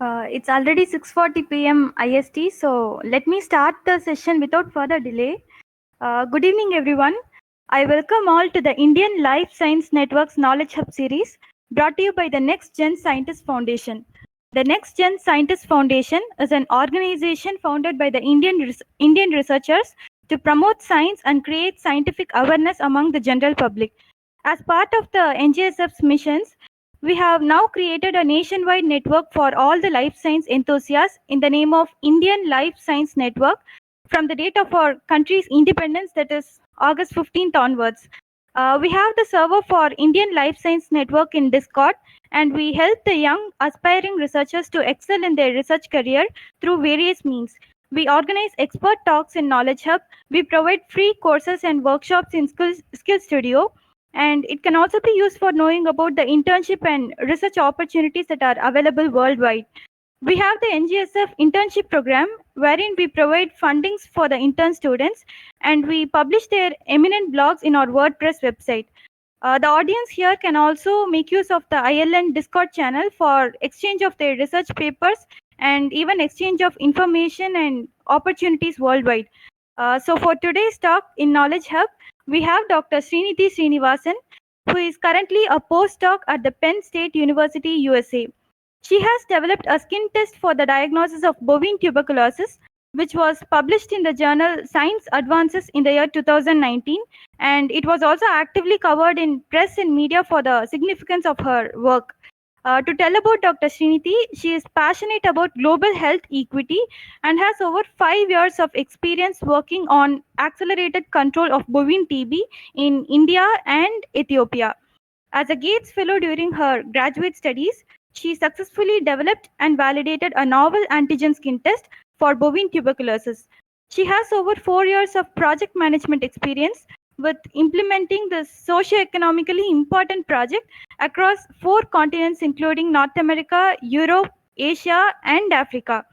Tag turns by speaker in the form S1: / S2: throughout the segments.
S1: It's already 6:40 p.m. IST, so let me start the session without further delay. Good evening, everyone. I welcome all to the Indian Life Science Network's Knowledge Hub series, brought to you by the Next Gen Scientist Foundation. The Next Gen Scientist Foundation is an organization founded by the Indian researchers to promote science and create scientific awareness among the general public. As part of the NGSF's missions, we have now created a nationwide network for all the life science enthusiasts in the name of Indian Life Science Network from the date of our country's independence, that is August 15th onwards. We have the server for Indian Life Science Network in Discord, and we help the young aspiring researchers to excel in their research career through various means. We organize expert talks in Knowledge Hub. We provide free courses and workshops in Skill Studio, and it can also be used for knowing about the internship and research opportunities that are available worldwide. We have the NGSF internship program wherein we provide fundings for the intern students, and we publish their eminent blogs in our WordPress website. The audience here can also make use of the ILN Discord channel for exchange of their research papers and even exchange of information and opportunities worldwide. So for today's talk in Knowledge Hub, we have Dr. Srinidhi Srinivasan, who is currently a postdoc at the Penn State University, USA. She has developed a skin test for the diagnosis of bovine tuberculosis, which was published in the journal Science Advances in the year 2019, and it was also actively covered in press and media for the significance of her work. To tell about Dr. Srinidhi, she is passionate about global health equity and has over 5 years of experience working on accelerated control of bovine TB in India and Ethiopia. As a Gates Fellow during her graduate studies, she successfully developed and validated a novel antigen skin test for bovine tuberculosis. She has over 4 years of project management experience with implementing this socio-economically important project across 4 continents, including North America, Europe, Asia, and Africa.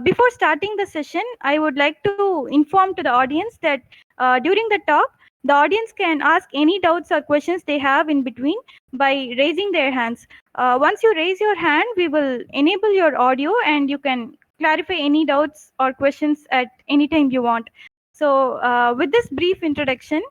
S1: Before starting the session, I would like to inform to the audience that during the talk, the audience can ask any doubts or questions they have in between by raising their hands. Once you raise your hand, we will enable your audio and you can clarify any doubts or questions at any time you want. So, with this brief introduction,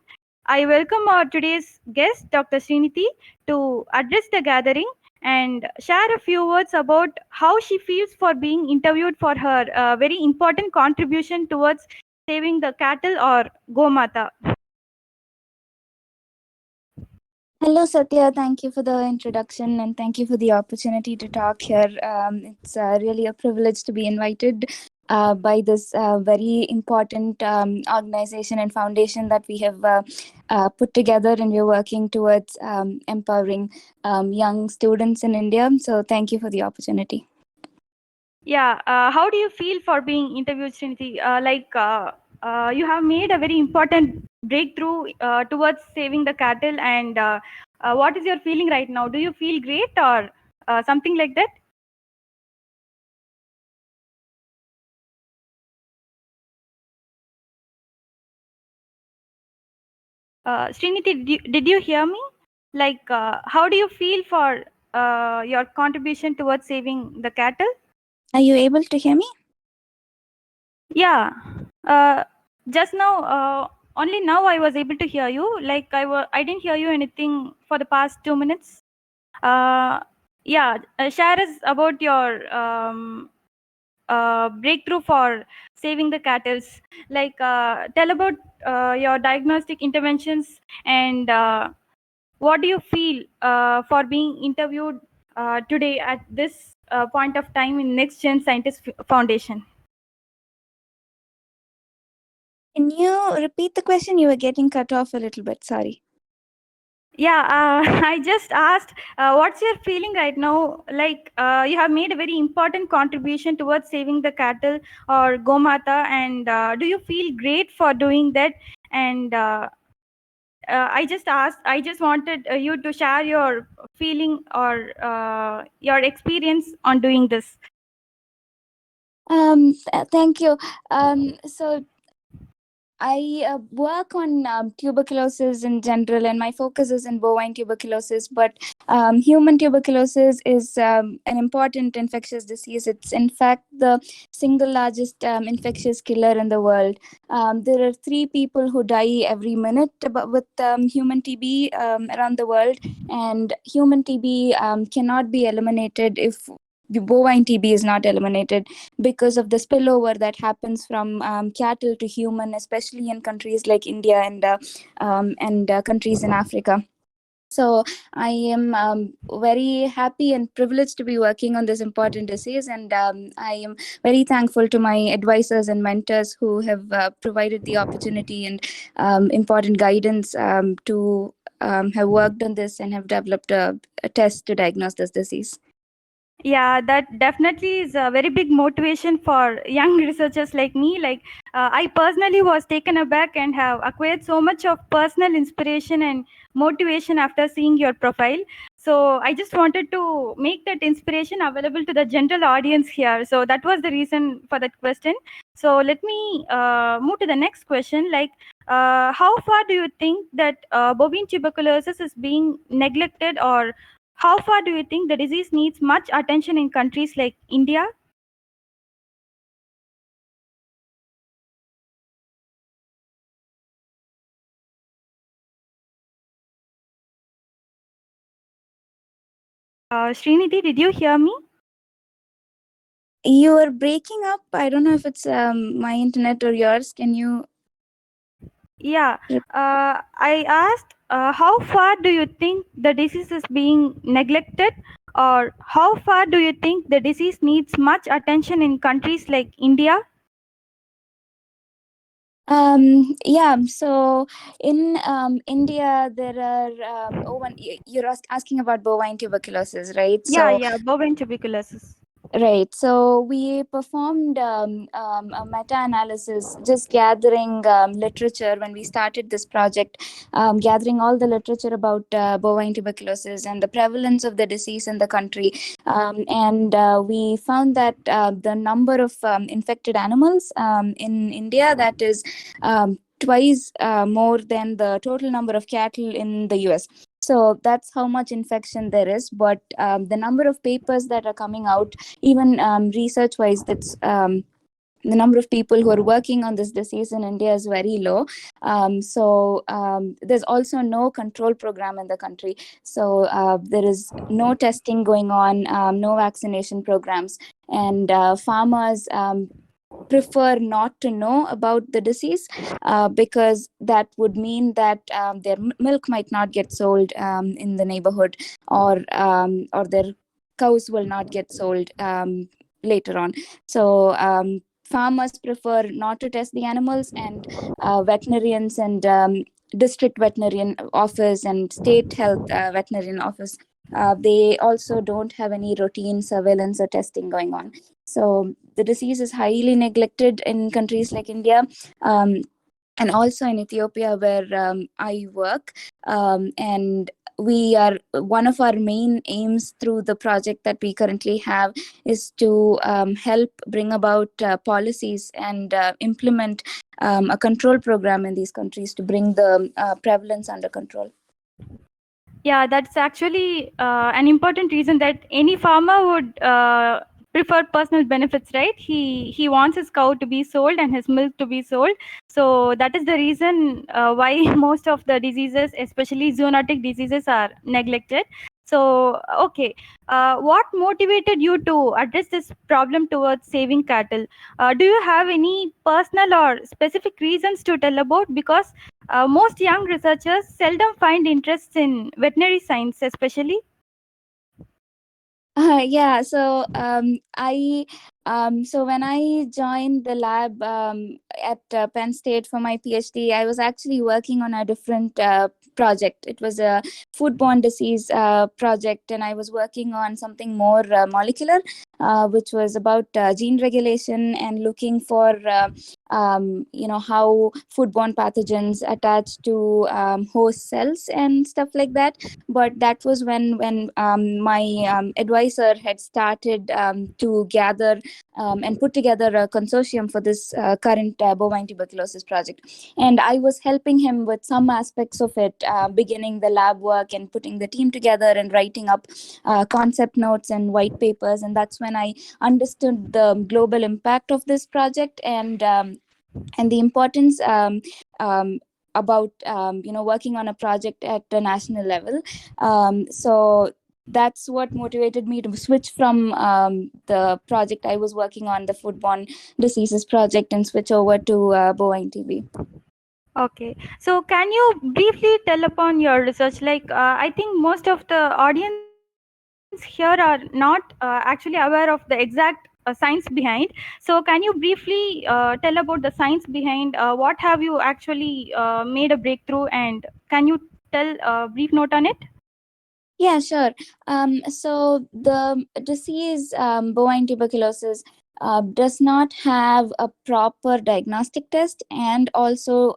S1: I welcome our today's guest, Dr. Srinidhi, to address the gathering and share a few words about how she feels for being interviewed for her very important contribution towards saving the cattle or Gomata.
S2: Hello, Satya. Thank you for the introduction and thank you for the opportunity to talk here. It's really a privilege to be invited by this very important organization and foundation that we have put together, and we're working towards empowering young students in India. So, thank you for the opportunity.
S1: Yeah, how do you feel for being interviewed, Srinidhi? You have made a very important breakthrough towards saving the cattle, and what is your feeling right now? Do you feel great or something like that? Srinidhi, did you hear me? How do you feel for your contribution towards saving the cattle?
S2: Are you able to hear me?
S1: Yeah, just now, only now I was able to hear you. I didn't hear you anything for the past 2 minutes. Yeah, share us about your breakthrough for saving the cattle. Tell about your diagnostic interventions and what do you feel for being interviewed today at this point of time in Next Gen Scientist Foundation?
S2: Can you repeat the question? You were getting cut off a little bit. Sorry.
S1: Yeah, I just asked, what's your feeling right now? You have made a very important contribution towards saving the cattle or Gomata, and do you feel great for doing that? And I just wanted you to share your feeling or your experience on doing this.
S2: Thank you. So I work on tuberculosis in general, and my focus is in bovine tuberculosis. But human tuberculosis is an important infectious disease. It's in fact the single largest infectious killer in the world. There are 3 people who die every minute with human TB around the world, and human TB cannot be eliminated if the bovine TB is not eliminated, because of the spillover that happens from cattle to human, especially in countries like India and countries in Africa. So I am very happy and privileged to be working on this important disease, and I am very thankful to my advisors and mentors who have provided the opportunity and important guidance to have worked on this and have developed a test to diagnose this disease.
S1: Yeah, that definitely is a very big motivation for young researchers like me. Like, I personally was taken aback and have acquired so much of personal inspiration and motivation after seeing your profile. So, I just wanted to make that inspiration available to the general audience here. So, that was the reason for that question. So, let me move to the next question. Like, how far do you think that bovine tuberculosis is being neglected, or how far do you think the disease needs much attention in countries like India? Srinidhi, did you hear me?
S2: You are breaking up. I don't know if it's my internet or yours. Can you?
S1: Yeah. I asked, how far do you think the disease is being neglected, or how far do you think the disease needs much attention in countries like India?
S2: Yeah, so in India there are you're asking about bovine tuberculosis, right?
S1: Yeah, bovine tuberculosis.
S2: Right. So we performed a meta-analysis, just gathering literature when we started this project, gathering all the literature about bovine tuberculosis and the prevalence of the disease in the country. And we found that the number of infected animals in India, that is twice more than the total number of cattle in the US. So that's how much infection there is. But the number of papers that are coming out, even research wise, that's the number of people who are working on this disease in India is very low. There's also no control program in the country. So there is no testing going on, no vaccination programs, and farmers prefer not to know about the disease because that would mean that their milk might not get sold in the neighborhood, or their cows will not get sold later on. So farmers prefer not to test the animals, and veterinarians and district veterinarian office and state health veterinarian office, they also don't have any routine surveillance or testing going on. So the disease is highly neglected in countries like India, and also in Ethiopia, where I work. And we are one of our main aims through the project that we currently have is to help bring about policies and implement a control program in these countries to bring the prevalence under control.
S1: Yeah, that's actually an important reason that any farmer would prefer personal benefits, right? He wants his cow to be sold and his milk to be sold. So that is the reason why most of the diseases, especially zoonotic diseases, are neglected. So, okay, what motivated you to address this problem towards saving cattle? Do you have any personal or specific reasons to tell about? Because most young researchers seldom find interest in veterinary science, especially.
S2: Yeah, so so when I joined the lab at Penn State for my PhD, I was actually working on a different project. It was a foodborne disease project, and I was working on something more molecular, which was about gene regulation and looking for how foodborne pathogens attach to host cells and stuff like that. But that was when my advisor had started to gather and put together a consortium for this current bovine tuberculosis project. And I was helping him with some aspects of it, beginning the lab work and putting the team together and writing up concept notes and white papers. And that's when I understood the global impact of this project, and the importance about working on a project at the national level. So that's what motivated me to switch from the project I was working on, the foodborne diseases project, and switch over to bovine TB.
S1: Okay, so can you briefly tell upon your research? Like, I think most of the audience here are not actually aware of the exact science behind. So, can you briefly tell about the science behind what have you actually made a breakthrough, and can you tell a brief note on it?
S2: Yeah, sure. So the disease, bovine tuberculosis, does not have a proper diagnostic test, and also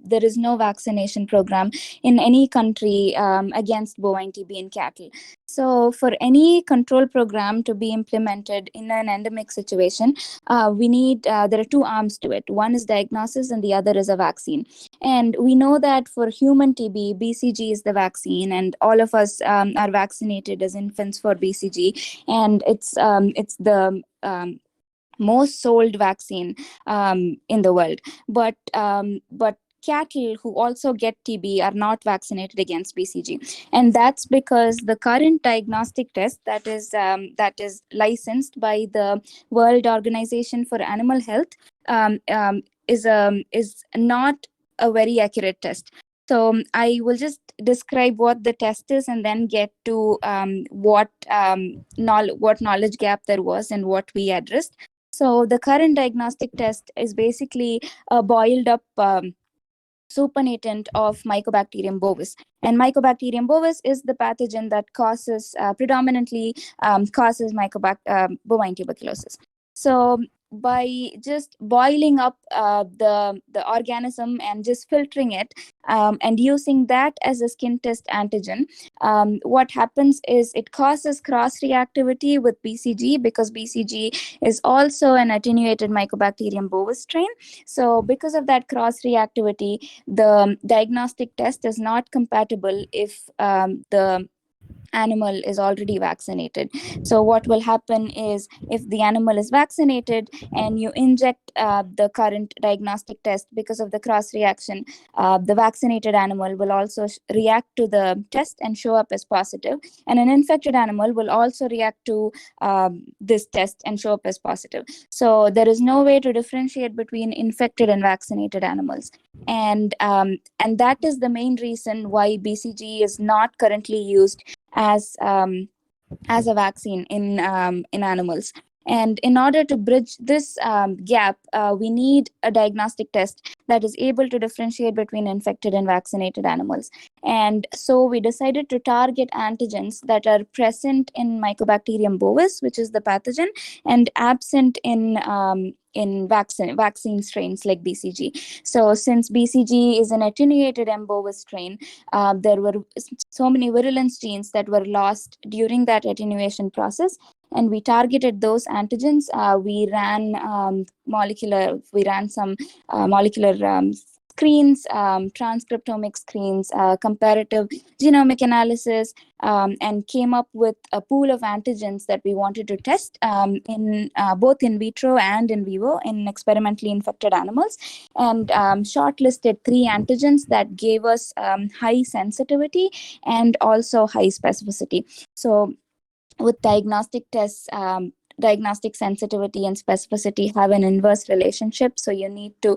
S2: there is no vaccination program in any country against bovine TB in cattle. So, for any control program to be implemented in an endemic situation, we need there are two arms to it. One is diagnosis, and the other is a vaccine. And we know that for human TB, BCG is the vaccine, and all of us are vaccinated as infants for BCG, and it's the most sold vaccine in the world. But cattle who also get TB are not vaccinated against BCG, and that's because the current diagnostic test that is licensed by the World Organization for Animal Health is not a very accurate test. So I will just describe what the test is, and then get to what knowledge gap there was and what we addressed. So the current diagnostic test is basically a boiled up supernatant of Mycobacterium bovis. And Mycobacterium bovis is the pathogen that predominantly causes bovine tuberculosis. So by just boiling up the organism and just filtering it, and using that as a skin test antigen, what happens is it causes cross reactivity with BCG, because BCG is also an attenuated Mycobacterium bovis strain. So because of that cross reactivity, the diagnostic test is not compatible if the animal is already vaccinated. So what will happen is, if the animal is vaccinated and you inject the current diagnostic test, because of the cross reaction, the vaccinated animal will also react to the test and show up as positive, and an infected animal will also react to this test and show up as positive. So there is no way to differentiate between infected and vaccinated animals. And that is the main reason why BCG is not currently used as a vaccine in animals. And in order to bridge this gap, we need a diagnostic test that is able to differentiate between infected and vaccinated animals. And so we decided to target antigens that are present in Mycobacterium bovis, which is the pathogen, and absent in vaccine strains like BCG. So since BCG is an attenuated M. bovis strain, there were so many virulence genes that were lost during that attenuation process, and we targeted those antigens. We ran some molecular screens, transcriptomic screens, comparative genomic analysis, and came up with a pool of antigens that we wanted to test in both in vitro and in vivo in experimentally infected animals, and shortlisted 3 antigens that gave us high sensitivity and also high specificity. So with diagnostic tests, diagnostic sensitivity and specificity have an inverse relationship. So you need to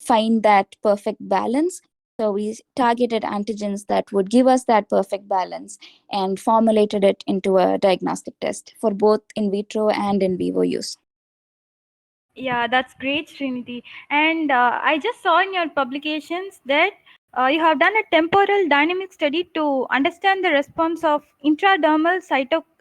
S2: find that perfect balance. So we targeted antigens that would give us that perfect balance and formulated it into a diagnostic test for both in vitro and in vivo use.
S1: Yeah, that's great, Srinidhi. And I just saw in your publications that you have done a temporal dynamic study to understand the response of intradermal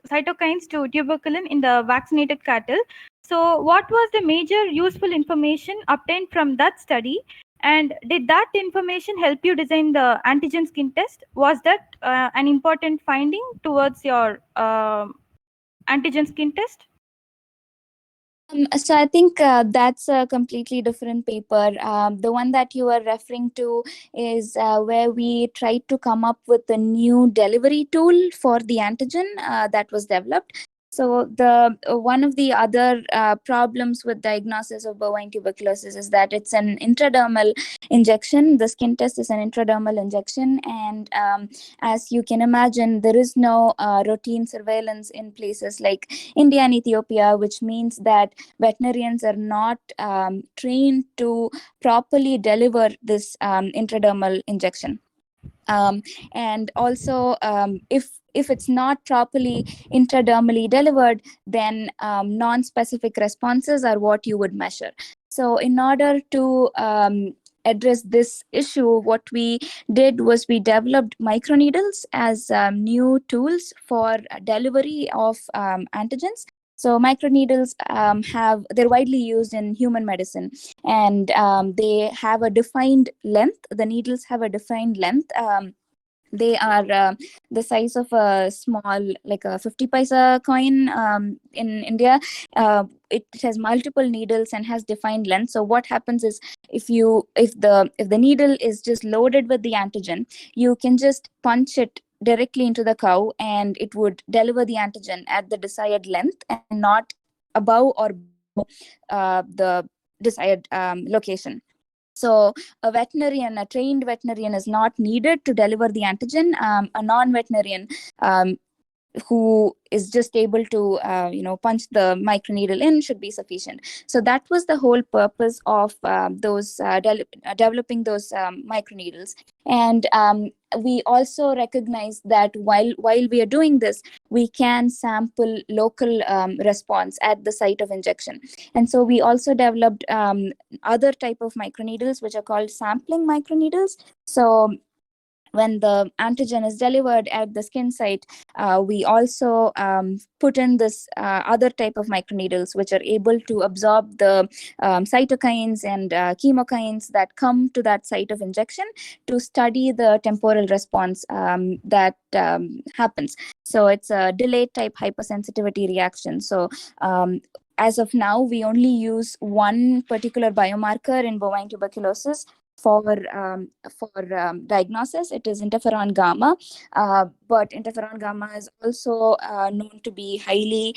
S1: cytokines to tuberculin in the vaccinated cattle. So, what was the major useful information obtained from that study? And did that information help you design the antigen skin test? Was that an important finding towards your antigen skin test?
S2: So I think that's a completely different paper. The one that you are referring to is where we tried to come up with a new delivery tool for the antigen that was developed. So the one of the other problems with diagnosis of bovine tuberculosis is that it's an intradermal injection. The skin test is an intradermal injection, and as you can imagine, there is no routine surveillance in places like India and Ethiopia, which means that veterinarians are not trained to properly deliver this intradermal injection. And also, if it's not properly intradermally delivered, then non-specific responses are what you would measure. So in order to address this issue, what we did was we developed microneedles as new tools for delivery of antigens. So microneedles they're widely used in human medicine, and they have a defined length. The needles have a defined length. They are the size of a small, like a 50 paisa coin in India. It has multiple needles and has defined length. So what happens is, if the needle is just loaded with the antigen, you can just punch it directly into the cow, and it would deliver the antigen at the desired length and not above or below the desired location. So a trained veterinarian is not needed to deliver the antigen. A non-veterinarian who is just able to punch the microneedle in should be sufficient. So that was the whole purpose of developing those microneedles. And we also recognize that while we are doing this, we can sample local response at the site of injection. And so we also developed other type of microneedles, which are called sampling microneedles. So when the antigen is delivered at the skin site, we also put in this other type of microneedles, which are able to absorb the cytokines and chemokines that come to that site of injection, to study the temporal response that happens. So it's a delayed type hypersensitivity reaction. So as of now, we only use one particular biomarker in bovine tuberculosis for diagnosis. It is interferon gamma, but interferon gamma is also known to be highly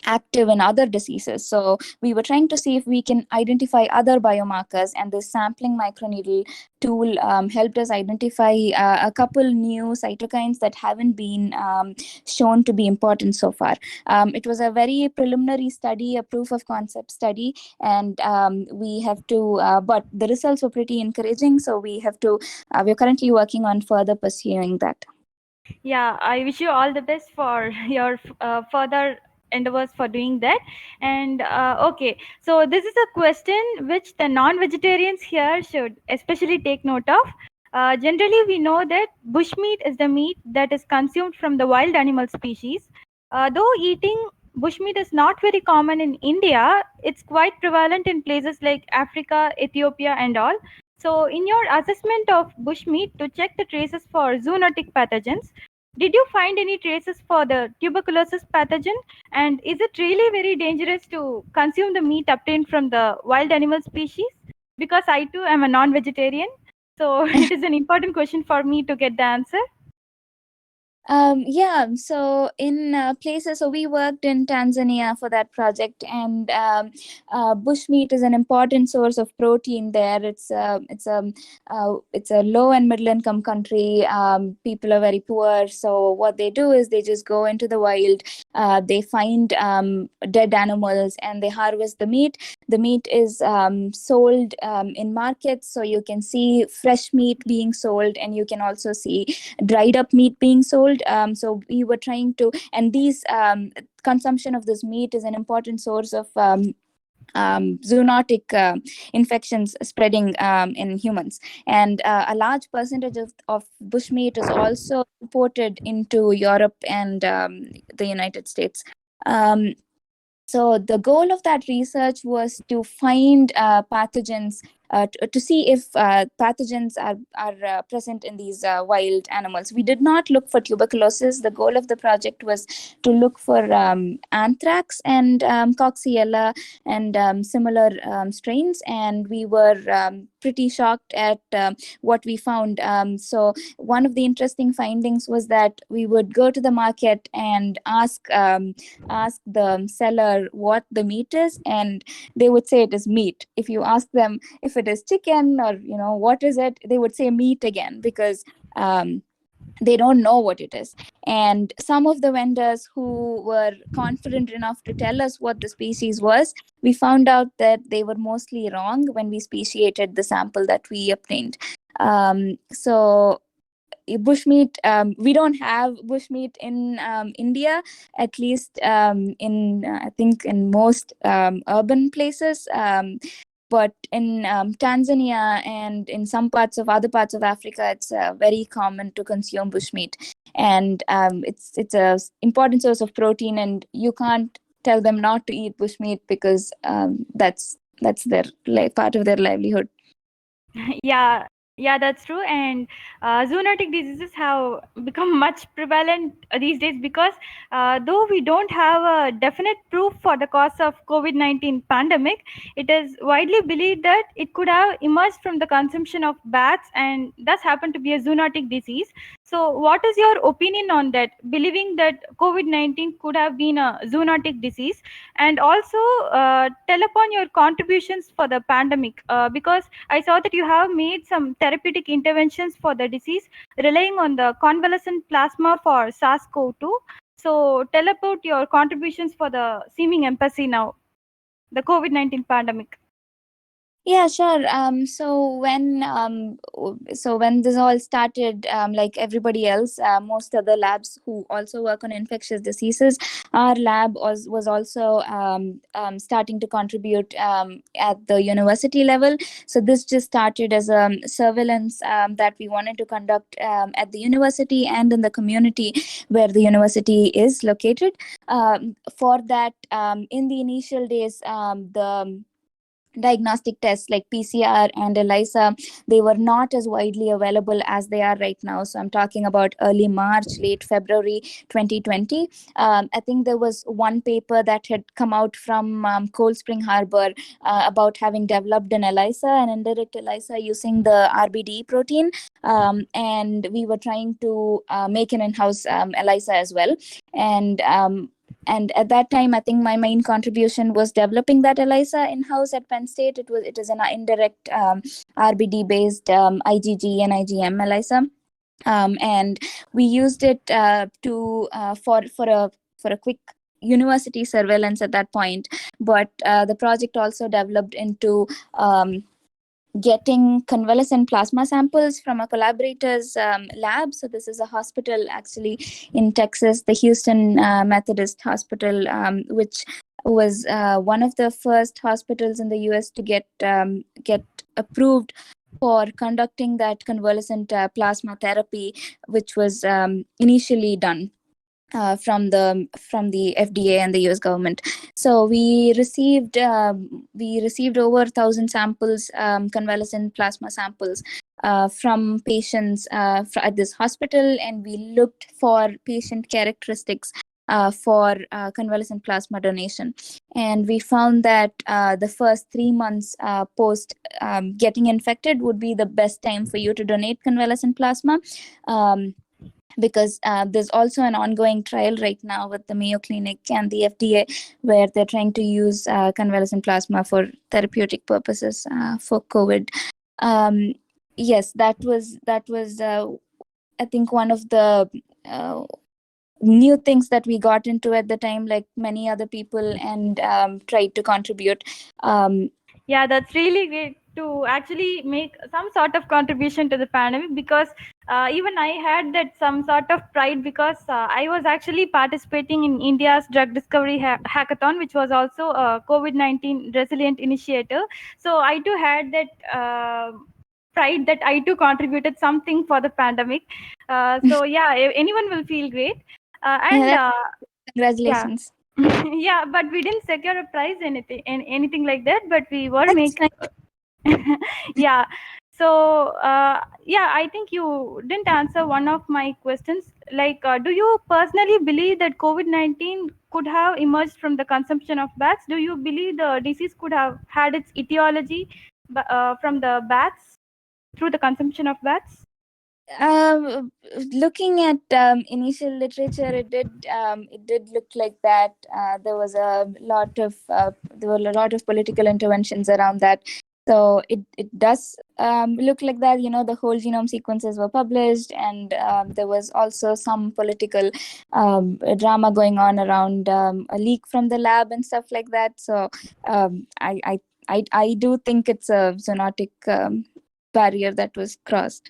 S2: active in other diseases. So we were trying to see if we can identify other biomarkers, and this sampling microneedle tool helped us identify a couple new cytokines that haven't been shown to be important so far. It was a very preliminary study, a proof of concept study, and we have to, but the results were pretty encouraging. So we're currently working on further pursuing that.
S1: Yeah, I wish you all the best for your further endeavors for doing that. And okay, so this is a question which the non-vegetarians here should especially take note of. Generally, we know that bushmeat is the meat that is consumed from the wild animal species. Though eating bushmeat is not very common in India, it's quite prevalent in places like Africa, Ethiopia, and all. So, in your assessment of bushmeat to check the traces for zoonotic pathogens, did you find any traces for the tuberculosis pathogen? And is it really very dangerous to consume the meat obtained from the wild animal species? Because I too am a non vegetarian. So it is an important question for me to get the answer.
S2: Yeah, so in places, so we worked in Tanzania for that project, and bushmeat is an important source of protein there. It's a low and middle income country. People are very poor, so what they do is they just go into the wild. They find dead animals and they harvest the meat. The meat is sold in markets, so you can see fresh meat being sold, and you can also see dried up meat being sold. So we were trying to, and these consumption of this meat is an important source of zoonotic infections spreading in humans. And a large percentage of bushmeat is also imported into Europe and the United States. So the goal of that research was to find pathogens to see if pathogens are present in these wild animals. We did not look for tuberculosis. The goal of the project was to look for anthrax and Coxiella and similar strains, and we were pretty shocked at what we found. So one of the interesting findings was that we would go to the market and ask the seller what the meat is, and they would say it is meat. If you ask them if it is chicken or what is it, they would say meat again, because they don't know what it is. And some of the vendors who were confident enough to tell us what the species was, we found out that they were mostly wrong when we speciated the sample that we obtained. So bushmeat, we don't have bushmeat in India, at least in I think in most urban places, but in Tanzania and in some other parts of Africa, it's very common to consume bushmeat, and it's a important source of protein, and you can't tell them not to eat bushmeat, because that's their part of their livelihood.
S1: Yeah, that's true. And zoonotic diseases have become much prevalent these days, because though we don't have a definite proof for the cause of COVID-19 pandemic, it is widely believed that it could have emerged from the consumption of bats and thus happened to be a zoonotic disease. So what is your opinion on that, believing that COVID-19 could have been a zoonotic disease? And also tell upon your contributions for the pandemic, because I saw that you have made some therapeutic interventions for the disease relying on the convalescent plasma for SARS-CoV-2. So tell about your contributions for the seeming empathy now, the COVID-19 pandemic.
S2: Yeah, sure. So when this all started, like everybody else, most other labs who also work on infectious diseases, our lab was also starting to contribute at the university level. So this just started as a surveillance that we wanted to conduct at the university and in the community where the university is located. For that, in the initial days, the diagnostic tests like PCR and ELISA, they were not as widely available as they are right now. So I'm talking about early March, late February 2020. I think there was one paper that had come out from Cold Spring Harbor about having developed an ELISA, an indirect ELISA using the RBD protein. And we were trying to make an in-house ELISA as well. And at that time, I think my main contribution was developing that ELISA in-house at Penn State. It is an indirect RBD-based IgG and IgM ELISA, and we used it for a quick university surveillance at that point. But the project also developed into getting convalescent plasma samples from a collaborator's lab. So this is a hospital actually in Texas, the Houston Methodist Hospital, which was one of the first hospitals in the US to get approved for conducting that convalescent plasma therapy, which was initially done from the FDA and the US government. So we received over 1,000 samples, convalescent plasma samples from patients at this hospital, and we looked for patient characteristics for convalescent plasma donation. And we found that the first 3 months post getting infected would be the best time for you to donate convalescent plasma. Because there's also an ongoing trial right now with the Mayo Clinic and the FDA, where they're trying to use convalescent plasma for therapeutic purposes for COVID. Yes, that was I think one of the new things that we got into at the time, like many other people, and tried to contribute.
S1: Yeah, that's really great to actually make some sort of contribution to the pandemic, because even I had that some sort of pride, because I was actually participating in India's drug discovery hackathon, which was also a COVID-19 resilient initiative. So I too had that pride that I too contributed something for the pandemic. So yeah, anyone will feel great.
S2: Congratulations.
S1: Yeah, but we didn't secure a prize, anything like that, but we were making. Yeah. So, yeah, I think you didn't answer one of my questions. Like, do you personally believe that COVID-19 could have emerged from the consumption of bats? Do you believe the disease could have had its etiology from the bats through the consumption of bats?
S2: Looking at initial literature, it did look like that. There were a lot of political interventions around that. So it does look like that. The whole genome sequences were published, and there was also some political drama going on around a leak from the lab and stuff like that. So I do think it's a zoonotic barrier that was crossed.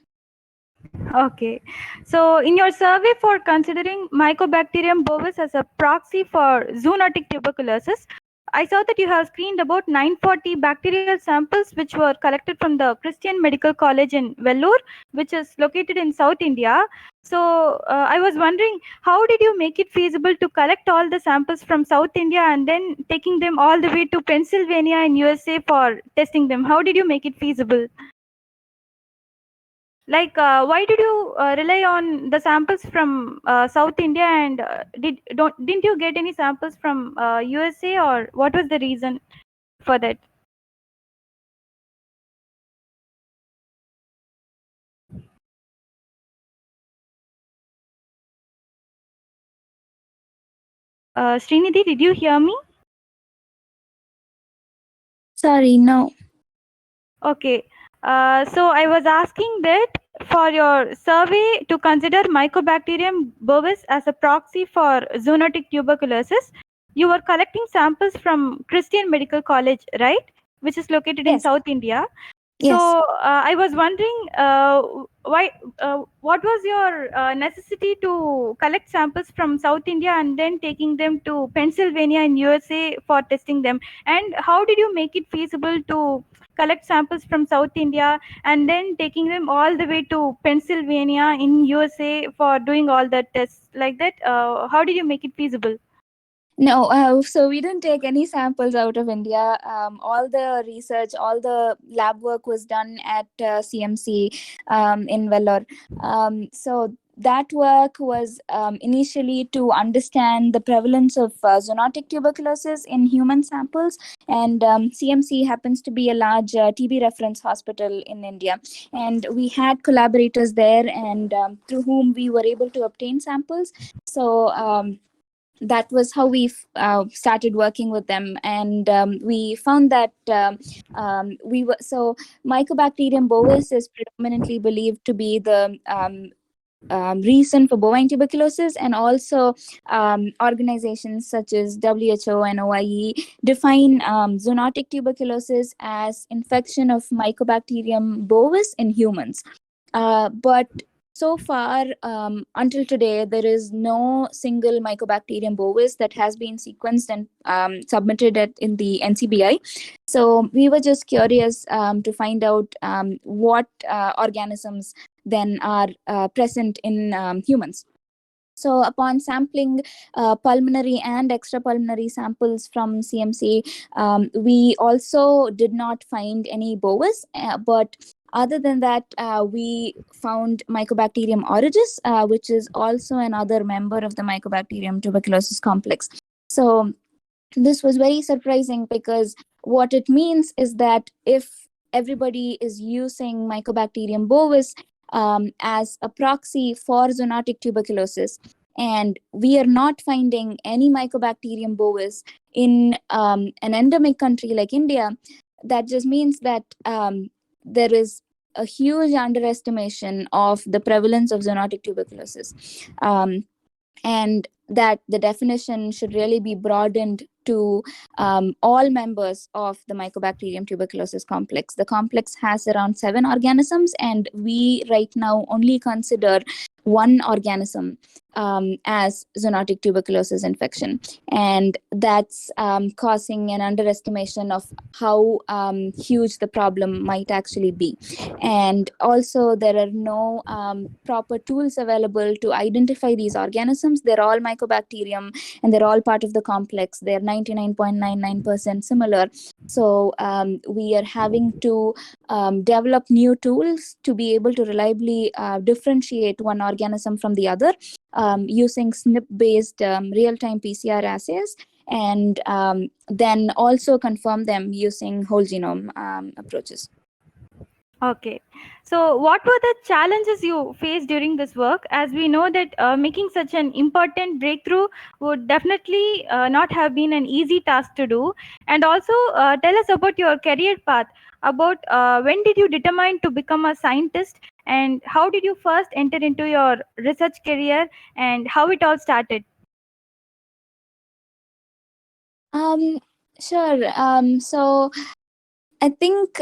S1: Okay. So, in your survey for considering Mycobacterium bovis as a proxy for zoonotic tuberculosis, I saw that you have screened about 940 bacterial samples which were collected from the Christian Medical College in Vellore, which is located in South India. So, I was wondering, how did you make it feasible to collect all the samples from South India and then taking them all the way to Pennsylvania in USA for testing them? How did you make it feasible? Like, why did you rely on the samples from South India, and didn't you get any samples from USA, or what was the reason for that? Srinidhi, did you hear me?
S2: Sorry, no.
S1: Okay. So I was asking that for your survey to consider Mycobacterium bovis as a proxy for zoonotic tuberculosis, you were collecting samples from Christian Medical College, right? Which is located in
S2: Yes.
S1: South India.
S2: Yes.
S1: So I was wondering what was your necessity to collect samples from South India and then taking them to Pennsylvania in USA for testing them? And how did you make it feasible to collect samples from South India and then taking them all the way to Pennsylvania in USA for doing all the tests like that? How did you make it feasible?
S2: No, so we didn't take any samples out of India. All the research, all the lab work was done at CMC in Vellore. So that work was initially to understand the prevalence of zoonotic tuberculosis in human samples. And CMC happens to be a large TB reference hospital in India. And we had collaborators there, and through whom we were able to obtain samples. So that was how we started working with them, and we found that Mycobacterium bovis is predominantly believed to be the reason for bovine tuberculosis, and also organizations such as WHO and OIE define zoonotic tuberculosis as infection of Mycobacterium bovis in humans. But so far, until today, there is no single Mycobacterium bovis that has been sequenced and submitted in the NCBI. So we were just curious to find out what organisms then are present in humans. So upon sampling pulmonary and extrapulmonary samples from CMC, we also did not find any bovis, but other than that, we found Mycobacterium orygus, which is also another member of the Mycobacterium tuberculosis complex. So this was very surprising, because what it means is that if everybody is using Mycobacterium bovis as a proxy for zoonotic tuberculosis, and we are not finding any Mycobacterium bovis in an endemic country like India, that just means that there is a huge underestimation of the prevalence of zoonotic tuberculosis, and that the definition should really be broadened to all members of the Mycobacterium tuberculosis complex. The complex has around 7 organisms, and we right now only consider one organism as zoonotic tuberculosis infection, and that's causing an underestimation of how huge the problem might actually be. And also, there are no proper tools available to identify these organisms. They're all Mycobacterium, and they're all part of the complex. They're 99.99% similar. So we are having to develop new tools to be able to reliably differentiate one organism from the other using SNP-based real-time PCR assays, and then also confirm them using whole genome approaches.
S1: Okay. So, what were the challenges you faced during this work? As we know that making such an important breakthrough would definitely not have been an easy task to do. And also, tell us about your career path. About when did you determine to become a scientist, and how did you first enter into your research career, and how it all started?
S2: Sure. So I think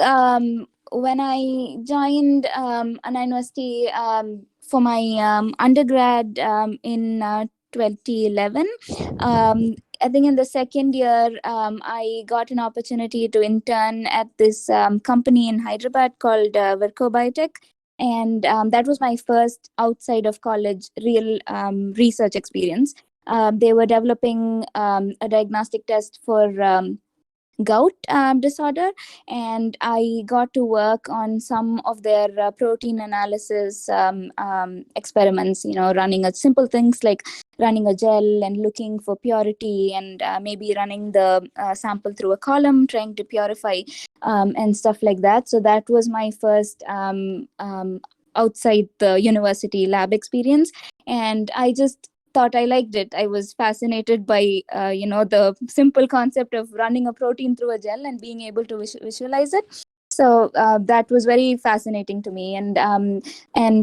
S2: when I joined Anna University for my undergrad in 2011, I think in the second year, I got an opportunity to intern at this company in Hyderabad called Verco Biotech. And that was my first outside of college real research experience. They were developing a diagnostic test for gout disorder, and I got to work on some of their protein analysis experiments, running a simple things like running a gel and looking for purity, and maybe running the sample through a column trying to purify and stuff like that. So that was my first outside the university lab experience, and I just thought I liked it. I was fascinated by the simple concept of running a protein through a gel and being able to visualize it. So that was very fascinating to me. And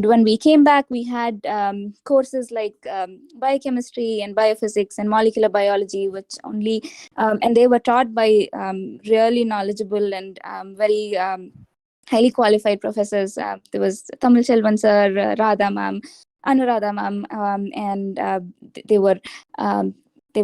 S2: when we came back, we had courses like biochemistry and biophysics and molecular biology, which only and they were taught by really knowledgeable and very highly qualified professors. There was Tamil Selvan sir, Radha ma'am, Anuradha ma'am, and they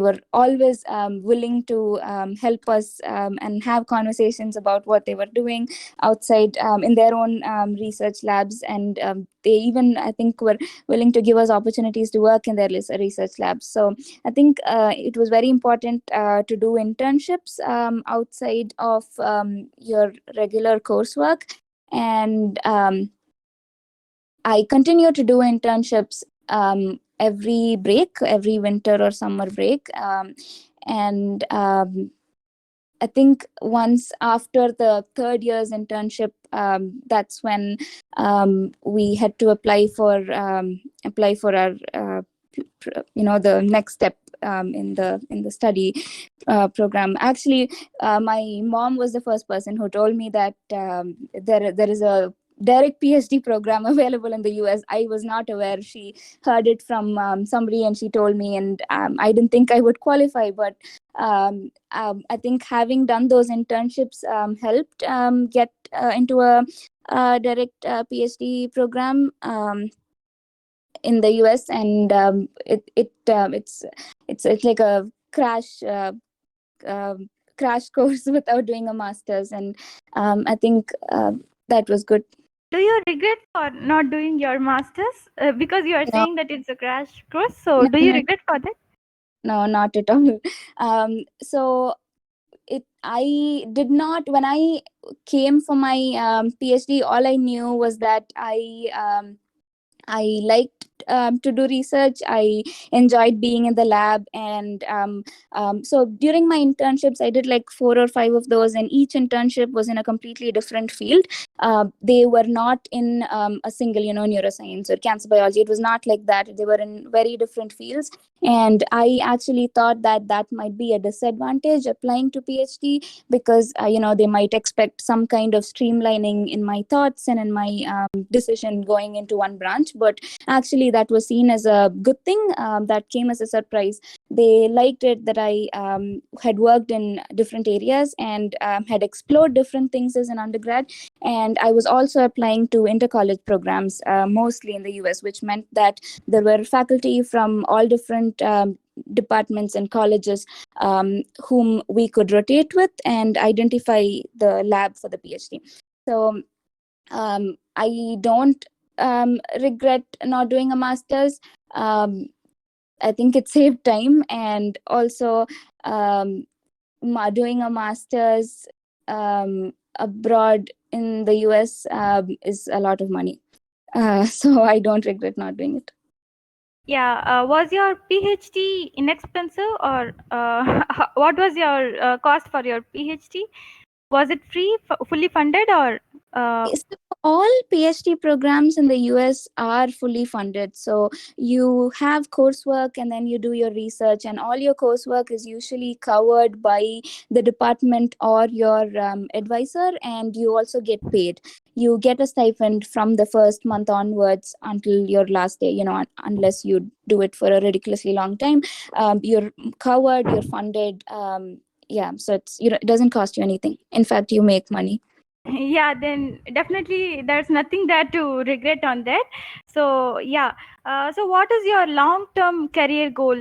S2: were always willing to help us and have conversations about what they were doing outside in their own research labs, and they even, I think, were willing to give us opportunities to work in their research labs. So I think it was very important to do internships outside of your regular coursework, and I continue to do internships every winter or summer break. And I think once after the third year's internship, that's when we had to apply for our the next step in the study program. Actually, my mom was the first person who told me that there is a direct PhD program available in the US. I was not aware. She heard it from somebody and she told me, and I didn't think I would qualify, but I think having done those internships helped get into a direct PhD program in the US, and it's like a crash course without doing a master's, and I think that was good.
S1: Do you regret for not doing your masters? Because you are
S2: No,
S1: saying that it's a crash course. So, do you
S2: no,
S1: regret for that?
S2: no, not at all. So I did not, when I came for my PhD, all I knew was that I liked to do research. I enjoyed being in the lab, and so during my internships, I did like 4 or 5 of those, and each internship was in a completely different field. They were not in a single, neuroscience or cancer biology. It was not like that. They were in very different fields, and I actually thought that might be a disadvantage applying to PhD, because they might expect some kind of streamlining in my thoughts and in my decision going into one branch. But actually that was seen as a good thing. That came as a surprise. They liked it that I had worked in different areas and had explored different things as an undergrad, and I was also applying to intercollege programs, mostly in the US, which meant that there were faculty from all different departments and colleges whom we could rotate with and identify the lab for the PhD. So I don't regret not doing a master's. I think it saved time, and also doing a master's abroad in the US is a lot of money. So I don't regret not doing it.
S1: Yeah, was your PhD inexpensive, or what was your cost for your PhD? Was it free, fully funded, or
S2: So all PhD programs in the US are fully funded. So you have coursework and then you do your research, and all your coursework is usually covered by the department or your advisor, and you also get paid. You get a stipend from the first month onwards until your last day, unless you do it for a ridiculously long time. You're covered, you're funded. Yeah, so it doesn't cost you anything. In fact, you make money.
S1: yeah, then definitely there's nothing there to regret on that. So yeah, so what is your long-term career goal?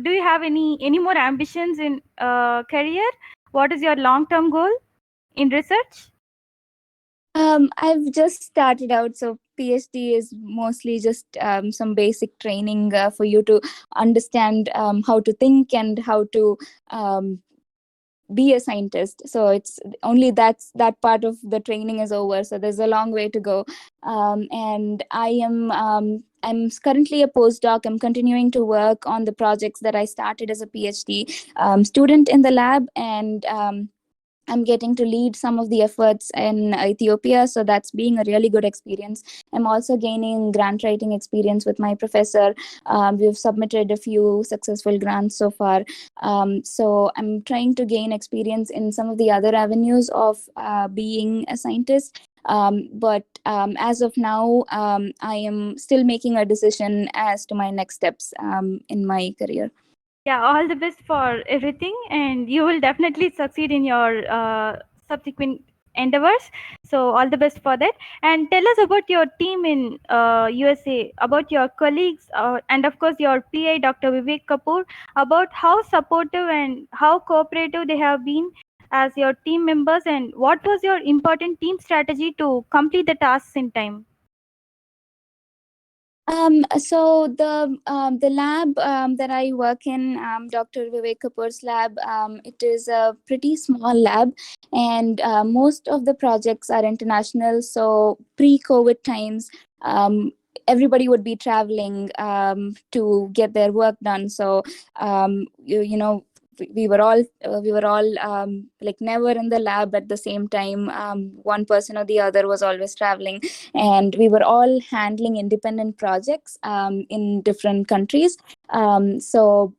S1: Do you have any more ambitions in career? What is your long-term goal in research?
S2: I've just started out, so PhD is mostly just some basic training for you to understand how to think and how to um, be a scientist. So it's only that part of the training is over. So there's a long way to go. And I'm currently a postdoc. I'm continuing to work on the projects that I started as a PhD student in the lab, and I'm getting to lead some of the efforts in Ethiopia, so that's being a really good experience. I'm also gaining grant writing experience with my professor. We've submitted a few successful grants so far. So I'm trying to gain experience in some of the other avenues of being a scientist. But as of now, I am still making a decision as to my next steps in my career.
S1: Yeah, all the best for everything, and you will definitely succeed in your subsequent endeavors. So all the best for that. And tell us about your team in USA, about your colleagues, and of course your PI, Dr. Vivek Kapoor, about how supportive and how cooperative they have been as your team members, and what was your important team strategy to complete the tasks in time.
S2: So the lab that I work in, Dr. Vivek Kapoor's lab, it is a pretty small lab, and most of the projects are international. So pre-COVID times, everybody would be traveling to get their work done. So we were all like never in the lab at the same time. One person or the other was always traveling, and we were all handling independent projects in different countries. So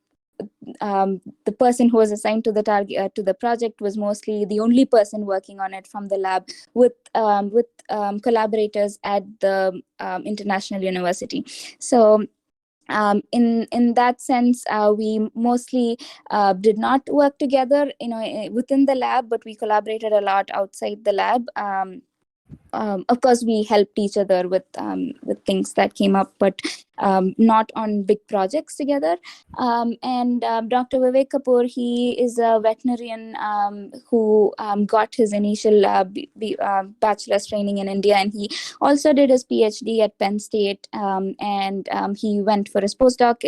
S2: the person who was assigned to the target to the project was mostly the only person working on it from the lab, with collaborators at the international university. So in that sense, we mostly did not work together, within the lab, but we collaborated a lot outside the lab. Of course, we helped each other with things that came up, but not on big projects together. And Dr. Vivek Kapoor, he is a veterinarian who got his initial bachelor's training in India, and he also did his PhD at Penn State, and he went for his postdoc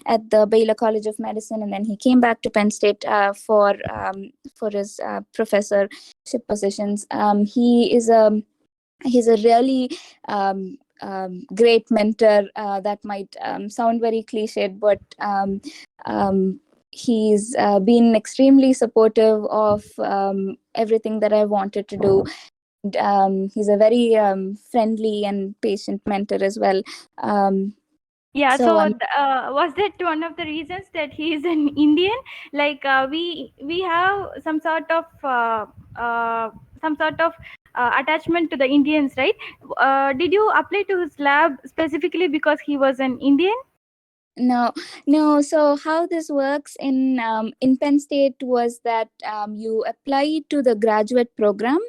S2: at the Baylor College of Medicine, and then he came back to Penn State for his professorship positions. He's a really great mentor. That might sound very cliched, but he's been extremely supportive of everything that I wanted to do. He's a very friendly and patient mentor as well.
S1: Yeah,
S2: So
S1: so
S2: I'm
S1: was that one of the reasons that he is an Indian? Like we have some sort of attachment to the Indians, right? Did you apply to his lab specifically because he was an Indian?
S2: No. So how this works in Penn State was that you apply to the graduate program.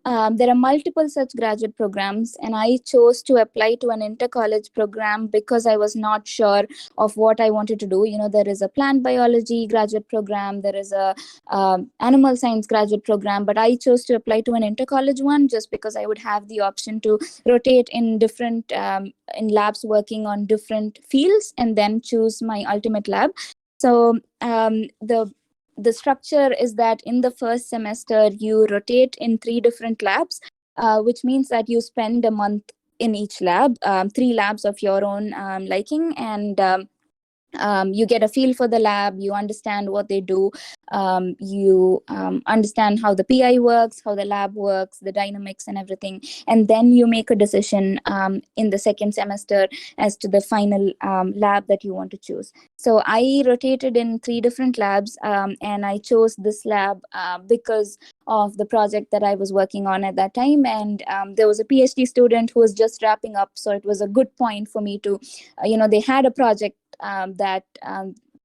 S2: There are multiple such graduate programs, and I chose to apply to an inter-college program because I was not sure of what I wanted to do. There is a plant biology graduate program, there is a animal science graduate program, but I chose to apply to an inter-college one just because I would have the option to rotate in different in labs working on different fields and then choose my ultimate lab. So the the structure is that in the first semester, you rotate in 3 different labs, which means that you spend a month in each lab, 3 labs of your own liking, and you get a feel for the lab, you understand what they do, you understand how the PI works, how the lab works, the dynamics and everything. And then you make a decision in the second semester as to the final lab that you want to choose. So I rotated in 3 different labs, and I chose this lab because of the project that I was working on at that time. And there was a PhD student who was just wrapping up. So it was a good point for me to, they had a project that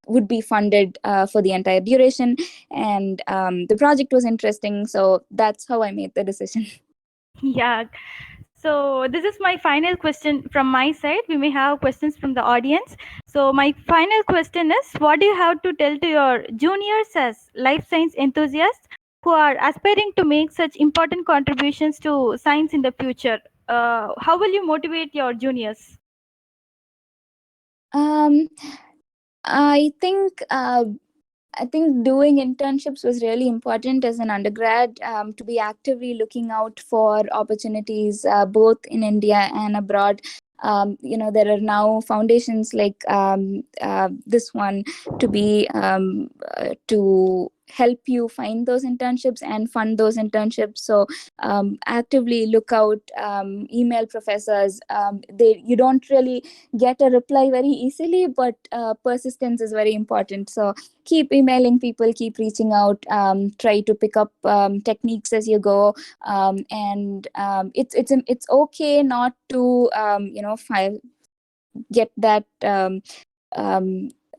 S2: would be funded for the entire duration, and the project was interesting, so that's how I made the decision.
S1: Yeah. So this is my final question from my side. We may have questions from the audience. So my final question is, what do you have to tell to your juniors as life science enthusiasts who are aspiring to make such important contributions to science in the future? How will you motivate your juniors?
S2: I think doing internships was really important as an undergrad, to be actively looking out for opportunities both in India and abroad. There are now foundations like this one to be to help you find those internships and fund those internships. So actively look out, email professors. You don't really get a reply very easily, but persistence is very important. So keep emailing people, keep reaching out, try to pick up techniques as you go, and it's okay not to get that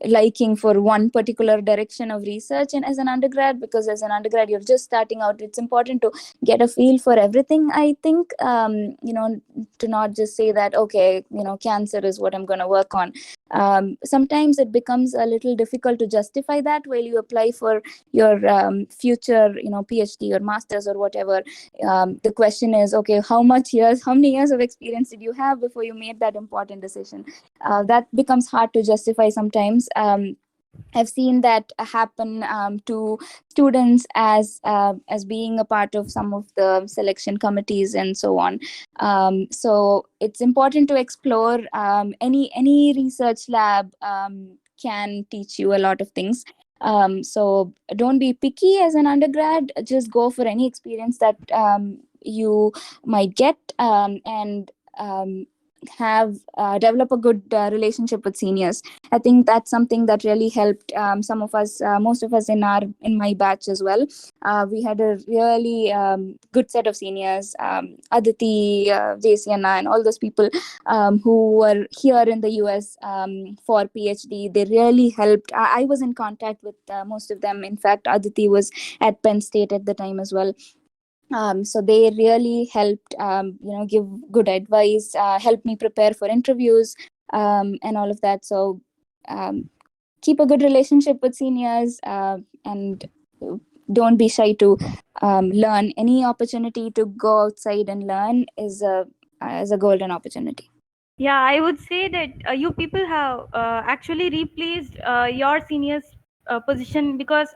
S2: liking for one particular direction of research. And as an undergrad, because as an undergrad you're just starting out, it's important to get a feel for everything. I think to not just say that, okay, cancer is what I'm going to work on. Sometimes it becomes a little difficult to justify that while you apply for your future PhD or masters or whatever. The question is, okay, how many years of experience did you have before you made that important decision? That becomes hard to justify sometimes. I've seen that happen to students as being a part of some of the selection committees and so on. So it's important to explore. Any research lab can teach you a lot of things. So don't be picky as an undergrad. Just go for any experience that you might get, and have develop a good relationship with seniors. I think that's something that really helped some of us, most of us in my batch as well. We had a really good set of seniors, Aditi, JCNA, and all those people who were here in the US for PhD. They really helped. I was in contact with most of them. In fact, Aditi was at Penn State at the time as well. So they really helped, give good advice, help me prepare for interviews, and all of that. So keep a good relationship with seniors, and don't be shy to learn. Any opportunity to go outside and learn is a golden opportunity.
S1: Yeah, I would say that you people have actually replaced your seniors' position, because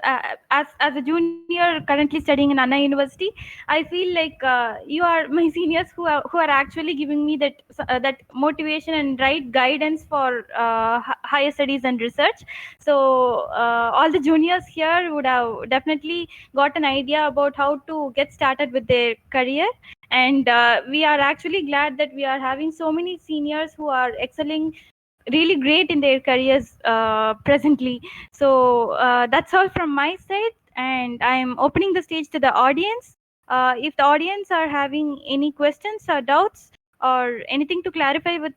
S1: as a junior currently studying in Anna University, I feel like you are my seniors who are actually giving me that motivation and right guidance for higher studies and research. So all the juniors here would have definitely got an idea about how to get started with their career. And we are actually glad that we are having so many seniors who are excelling really great in their careers presently. So that's all from my side, and I'm opening the stage to the audience. If the audience are having any questions or doubts or anything to clarify with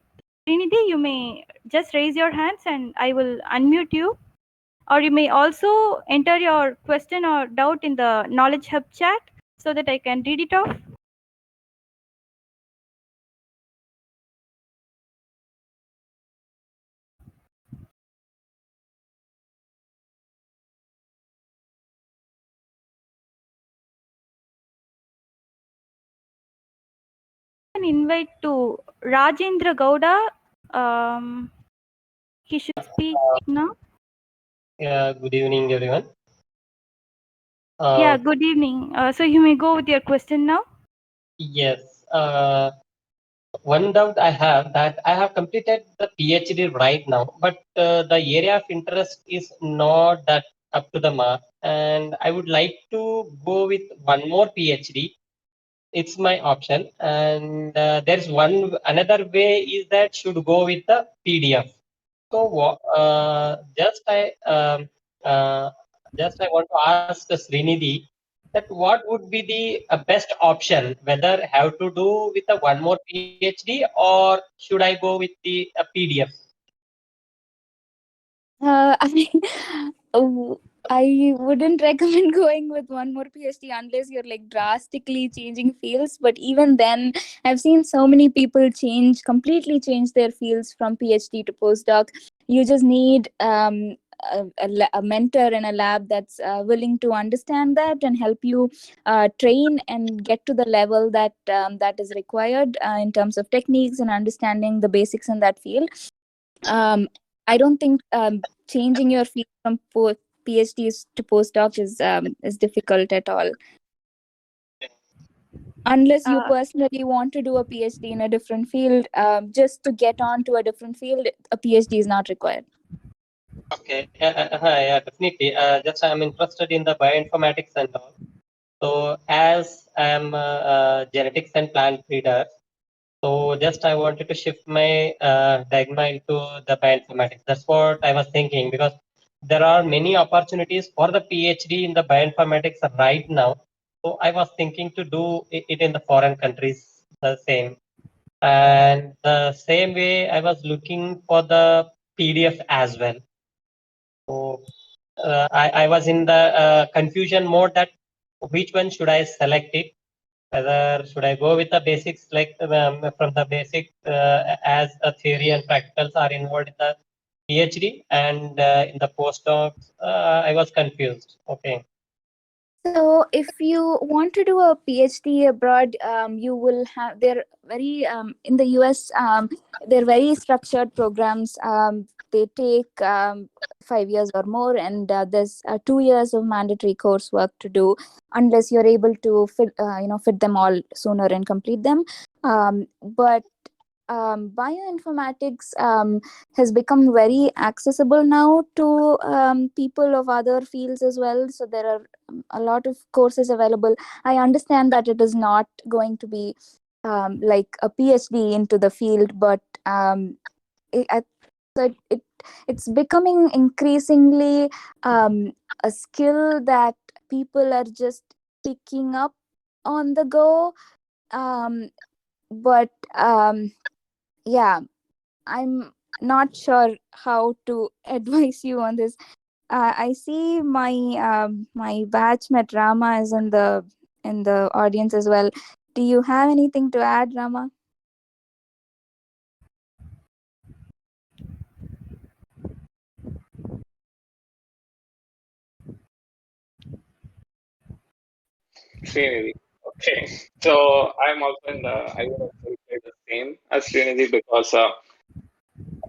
S1: Trinity, you may just raise your hands and I will unmute you. Or you may also enter your question or doubt in the Knowledge Hub chat so that I can read it off. An invite to Rajendra Gowda. He should speak now.
S3: Yeah, good evening, everyone.
S1: Yeah, good evening. So you may go with your question now.
S3: Yes. One doubt I have that I have completed the PhD right now, but the area of interest is not that up to the mark, and I would like to go with one more PhD. It's my option, and there's one another way is that should go with the PDF. So uh, just I want to ask Srinidhi that what would be the best option, whether have to do with a one more PhD or should I go with the PDF?
S2: I, I wouldn't recommend going with one more PhD unless you're like drastically changing fields. But even then, I've seen so many people completely change their fields from PhD to postdoc. You just need a mentor in a lab that's willing to understand that and help you train and get to the level that is required in terms of techniques and understanding the basics in that field. I don't think changing your field from PhDs to postdoc is difficult at all. Unless you personally want to do a PhD in a different field, just to get on to a different field, a PhD is not required.
S3: Okay, yeah, definitely. Just I'm interested in the bioinformatics and all. So as I'm genetics and plant breeder, so just I wanted to shift my diagma into the bioinformatics. That's what I was thinking because there are many opportunities for the PhD in the bioinformatics right now. So I was thinking to do it in the foreign countries the same. And the same way I was looking for the PDF as well. So I was in the confusion mode that which one should I select it, whether should I go with the basics like from the basic as a theory and practicals are involved in the PhD and in the postdocs, I was confused. Okay.
S2: So, if you want to do a PhD abroad, you will have they're very in the US. They're very structured programs. They take 5 years or more, and there's 2 years of mandatory coursework to do, unless you're able to fit them all sooner and complete them. But bioinformatics has become very accessible now to people of other fields as well. So there are a lot of courses available. I understand that it is not going to be like a PhD into the field, but so it's becoming increasingly a skill that people are just picking up on the go. But yeah, I'm not sure how to advise you on this. I see my batchmate Rama is in the audience as well. Do you have anything to add, Rama?
S4: Srinidhi. Okay. So I'm also I would also say the same as Srinidhi because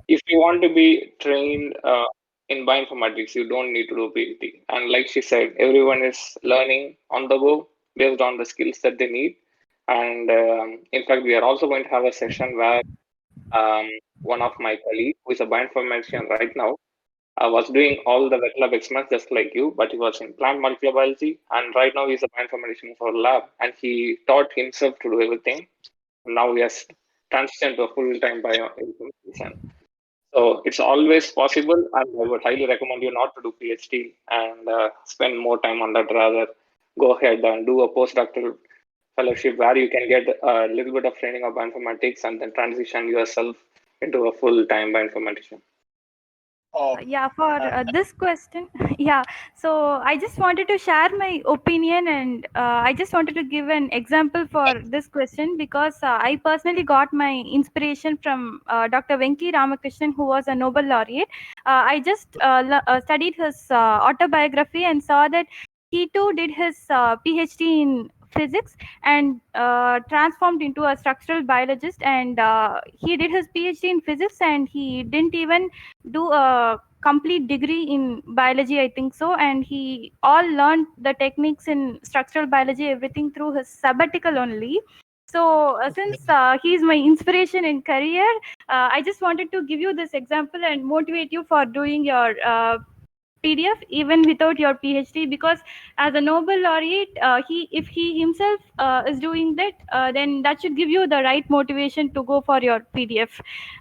S4: if you want to be trained in bioinformatics, you don't need to do PhD. And like she said, everyone is learning on the go based on the skills that they need. And in fact, we are also going to have a session where one of my colleagues, who is a bioinformatician right now, was doing all the wet lab experiments just like you, but he was in plant molecular biology. And right now, he's a bioinformatician for lab, and he taught himself to do everything. Now he has transitioned to a full-time bioinformatician. So it's always possible, and I would highly recommend you not to do PhD and spend more time on that. Rather, go ahead and do a postdoctoral fellowship where you can get a little bit of training of bioinformatics and then transition yourself into a full-time bioinformatician.
S1: Yeah, for this question, yeah. So I just wanted to share my opinion, and I just wanted to give an example for this question because I personally got my inspiration from Dr. Venki Ramakrishnan, who was a Nobel laureate. I just studied his autobiography and saw that he too did his PhD in physics and transformed into a structural biologist, and he did his PhD in physics, and he didn't even do a complete degree in biology, I think so, and he all learned the techniques in structural biology, everything through his sabbatical only. So since he is my inspiration in career, I just wanted to give you this example and motivate you for doing your PDF even without your PhD, because as a Nobel laureate, if he himself is doing that, then that should give you the right motivation to go for your PDF.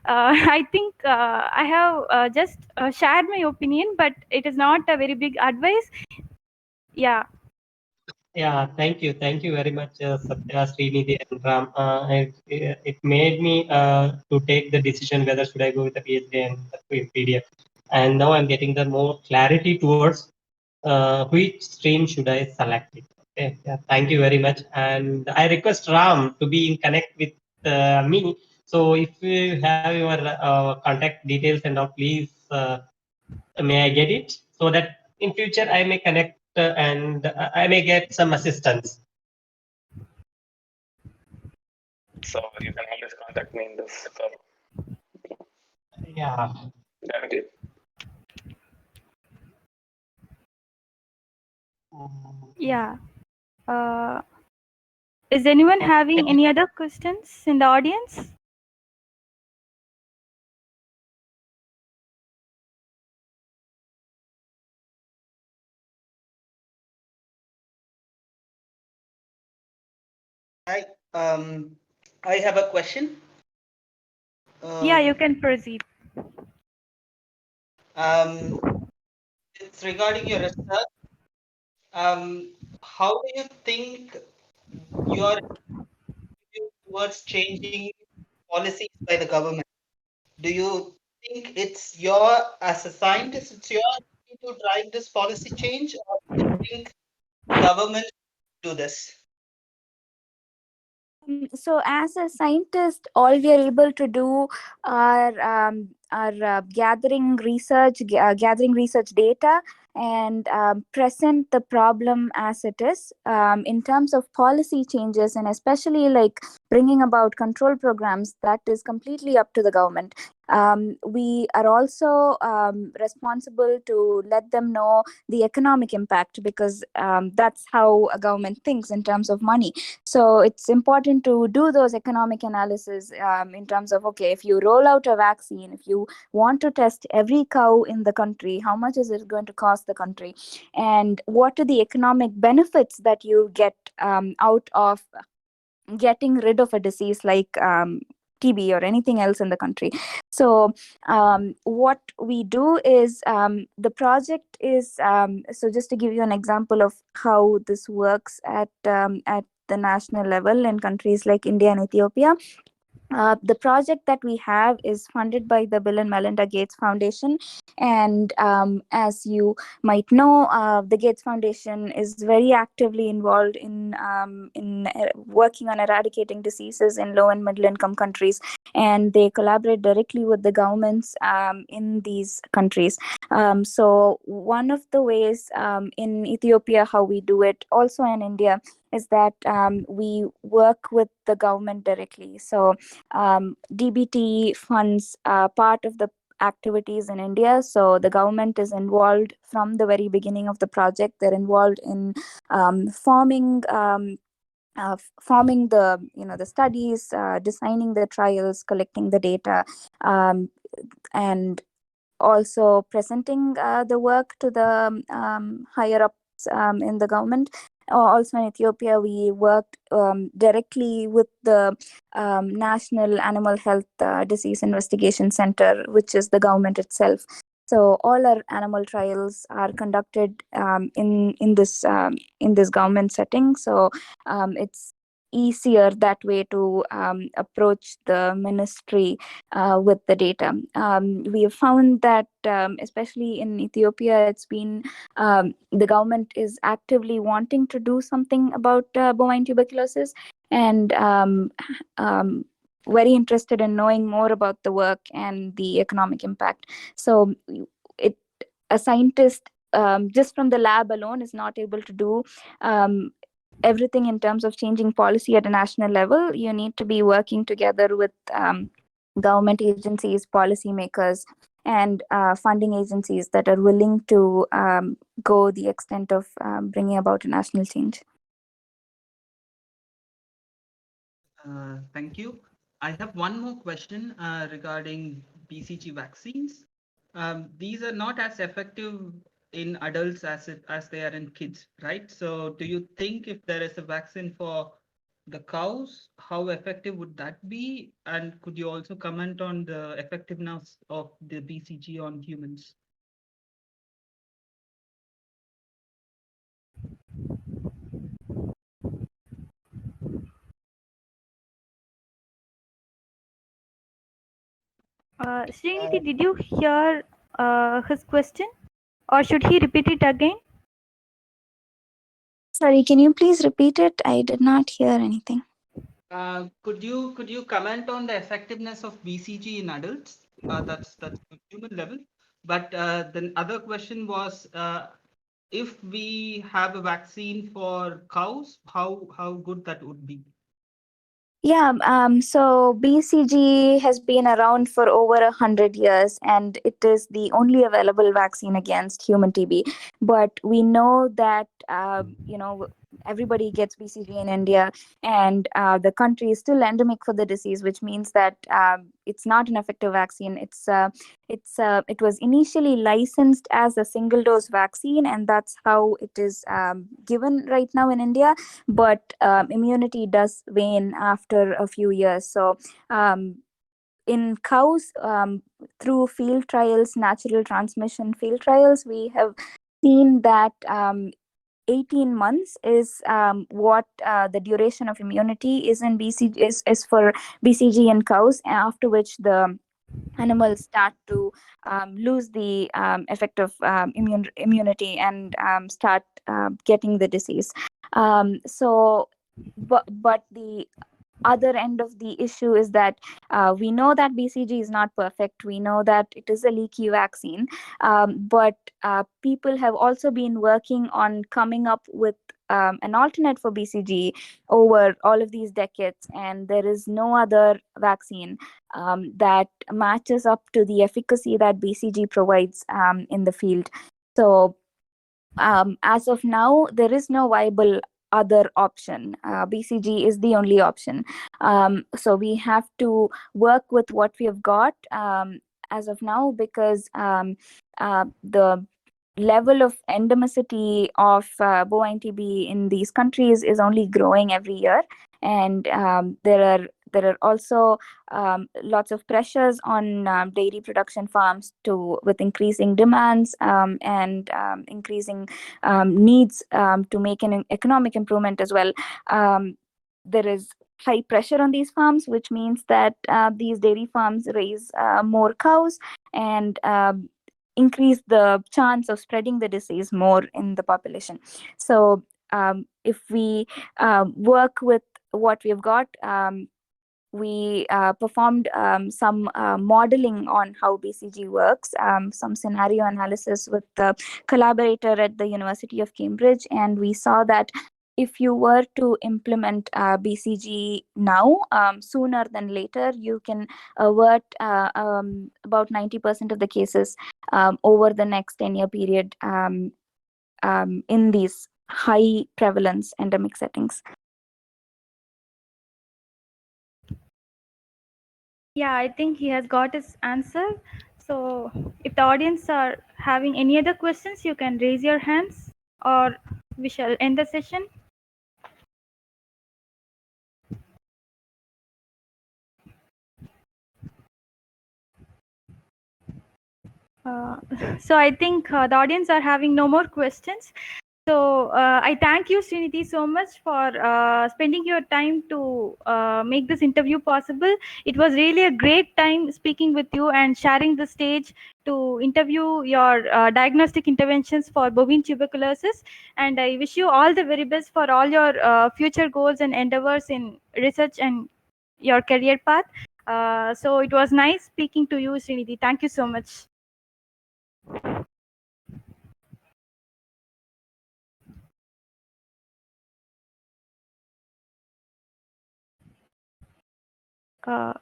S1: I think I have just shared my opinion, but it is not a very big advice. Yeah.
S3: Yeah, thank you very much, Satya, Srinidhi, and Ram. It made me to take the decision whether should I go with the PhD and the PDF. And now I'm getting the more clarity towards which stream should I select it. Okay, yeah, thank you very much. And I request Ram to be in connect with me. So if you have your contact details and all, please may I get it so that in future I may connect and I may get some assistance.
S4: So you can always contact me in this.
S3: Yeah.
S4: Definitely.
S1: Yeah. Is anyone having any other questions in the audience?
S5: Hi, I have a question.
S1: Yeah, you can proceed.
S5: It's regarding your research. How do you think your towards changing policies by the government? Do you think it's your, as a scientist, it's your duty to drive this policy change, or do you think government do this?
S2: So as a scientist, all we are able to do are gathering research data and present the problem as it is. In terms of policy changes, and especially like bringing about control programs, that is completely up to the government. We are also responsible to let them know the economic impact, because that's how a government thinks in terms of money. So it's important to do those economic analysis in terms of, okay, if you roll out a vaccine, if you want to test every cow in the country, how much is it going to cost the country, and what are the economic benefits that you get out of getting rid of a disease like TB or anything else in the country. So what we do is the project is so just to give you an example of how this works at the national level in countries like India and Ethiopia. The project that we have is funded by the Bill and Melinda Gates Foundation, and as you might know, the Gates Foundation is very actively involved in working on eradicating diseases in low and middle income countries, and they collaborate directly with the governments in these countries. So one of the ways in Ethiopia how we do it, also in India, is that we work with the government directly. So DBT funds part of the activities in India. So the government is involved from the very beginning of the project. They're involved in forming the studies, designing the trials, collecting the data, and also presenting the work to the higher ups in the government. Also in Ethiopia, we worked directly with the National Animal Health Disease Investigation Center, which is the government itself. So all our animal trials are conducted in this government setting. So it's easier that way to approach the ministry with the data. We have found that especially in Ethiopia, it's been the government is actively wanting to do something about bovine tuberculosis, and very interested in knowing more about the work and the economic impact. So a scientist just from the lab alone is not able to do everything in terms of changing policy at a national level. You need to be working together with government agencies, policymakers, and funding agencies that are willing to go the extent of bringing about a national change.
S5: Thank you. I have one more question regarding BCG vaccines. These are not as effective in adults as they are in kids, right? So, do you think if there is a vaccine for the cows, how effective would that be? And could you also comment on the effectiveness of the BCG on humans?
S1: Srinidhi, did you hear his question, or should he repeat it again?
S2: Sorry, can you please repeat it? I did not hear anything.
S5: Could you comment on the effectiveness of BCG in adults? That's human level. But the other question was, if we have a vaccine for cows, how good that would be?
S2: Yeah, so BCG has been around for over 100 years, and it is the only available vaccine against human TB. But we know that everybody gets BCG in India, and the country is still endemic for the disease, which means that it's not an effective vaccine. It was initially licensed as a single dose vaccine, and that's how it is given right now in India. But immunity does wane after a few years. So in cows, through field trials, natural transmission field trials, we have seen that 18 months is what the duration of immunity is in BCG is for BCG in cows, after which the animals start to lose the effect of immunity and start getting the disease. But the other end of the issue is that we know that BCG is not perfect. We know that it is a leaky vaccine, but people have also been working on coming up with an alternate for BCG over all of these decades, and there is no other vaccine that matches up to the efficacy that BCG provides in the field. So as of now, there is no viable other option. BCG is the only option. So we have to work with what we have got as of now, because the level of endemicity of bovine TB in these countries is only growing every year, and there are also lots of pressures on dairy production farms with increasing demands and increasing needs to make an economic improvement as well. There is high pressure on these farms, which means that these dairy farms raise more cows and increase the chance of spreading the disease more in the population. So if we work with what we've got, we performed some modeling on how BCG works, some scenario analysis with the collaborator at the University of Cambridge, and we saw that if you were to implement BCG now, sooner than later, you can avert about 90% of the cases over the next 10-year period in these high prevalence endemic settings.
S1: Yeah, I think he has got his answer. So if the audience are having any other questions, you can raise your hands, or we shall end the session. So I think the audience are having no more questions. So I thank you, Srinidhi, so much for spending your time to make this interview possible. It was really a great time speaking with you and sharing the stage to interview your diagnostic interventions for bovine tuberculosis. And I wish you all the very best for all your future goals and endeavors in research and your career path. So it was nice speaking to you, Srinidhi. Thank you so much. Uh,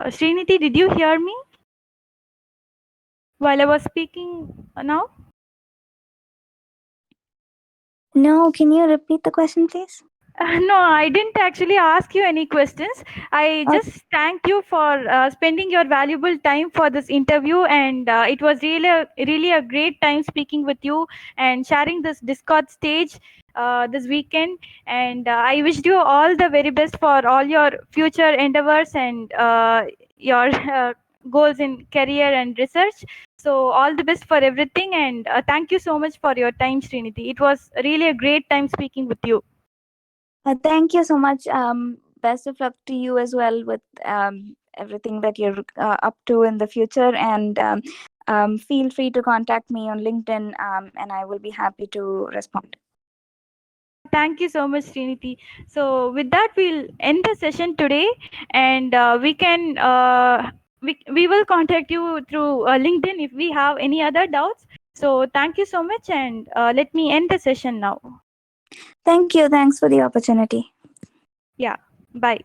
S1: Srinidhi, did you hear me while I was speaking now?
S2: No, can you repeat the question, please?
S1: No, I didn't actually ask you any questions. I
S2: Okay.
S1: just thank you for spending your valuable time for this interview, and it was really a great time speaking with you and sharing this Discord stage this weekend. And I wish you all the very best for all your future endeavors and your goals in career and research. So all the best for everything, and thank you so much for your time, Srinidhi. It was really a great time speaking with you.
S2: Thank you so much. Best of luck to you as well with everything that you're up to in the future. And feel free to contact me on LinkedIn, and I will be happy to respond.
S1: Thank you so much, Srinidhi. So with that, we'll end the session today, and we will contact you through LinkedIn if we have any other doubts. So thank you so much, and let me end the session now.
S2: Thank you. Thanks for the opportunity.
S1: Yeah, bye.